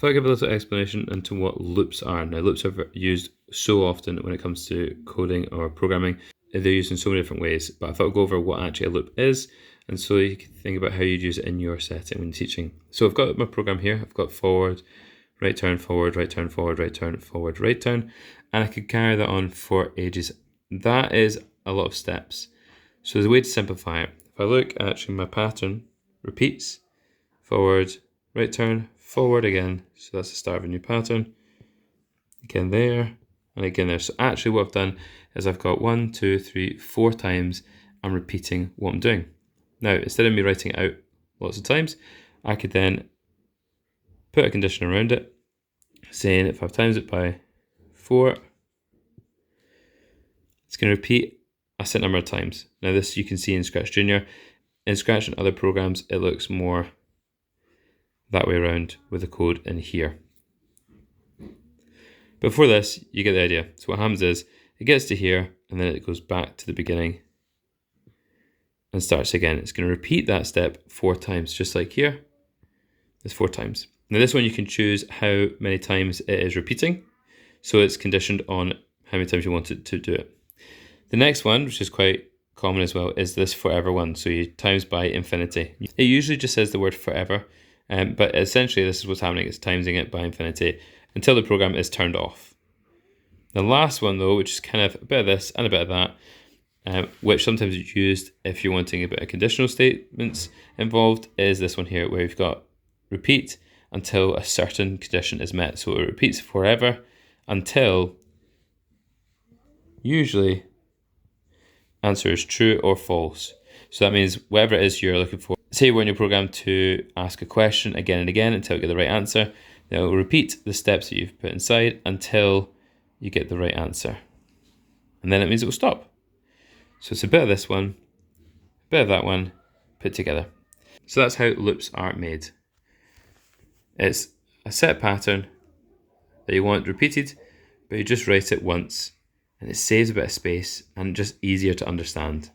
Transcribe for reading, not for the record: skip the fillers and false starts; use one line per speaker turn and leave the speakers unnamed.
thought I'd give a little explanation into what loops are. Now, loops are used so often when it comes to coding or programming. They're used in so many different ways, but I thought I'd go over what actually a loop is, and so you can think about how you'd use it in your setting when teaching. So I've got my program here. I've got forward, right turn, forward, right turn, forward, right turn, forward, right turn, and I could carry that on for ages. That is a lot of steps. So there's a way to simplify it. If I look, actually my pattern repeats, forward, right turn, forward again. So that's the start of a new pattern. Again there, and again there. So actually what I've done is I've got 1, 2, 3, 4 times I'm repeating what I'm doing. Now, instead of me writing it out lots of times, I could then put a condition around it, saying if I've times it by 4, it's going to repeat a set number of times. Now this you can see in Scratch Junior. In Scratch and other programs, it looks more that way around with the code in here. Before this, you get the idea. So what happens is, it gets to here, and then it goes back to the beginning and starts again. It's going to repeat that step 4 times, just like here. It's 4 times. Now this one you can choose how many times it is repeating. So it's conditioned on how many times you want it to do it. The next one, which is quite common as well, is this forever one. So you times by infinity. It usually just says the word forever, but essentially this is what's happening. It's timesing it by infinity until the program is turned off. The last one though, which is kind of a bit of this and a bit of that, which sometimes is used if you're wanting a bit of conditional statements involved, is this one here where you've got repeat until a certain condition is met. So it repeats forever until usually answer is true or false. So that means whatever it is you're looking for. Say you want your program to ask a question again and again until you get the right answer. Then it will repeat the steps that you've put inside until you get the right answer. And then it means it will stop. So it's a bit of this one, a bit of that one put together. So that's how loops are made. It's a set pattern that you want repeated, but you just write it once and it saves a bit of space and just easier to understand.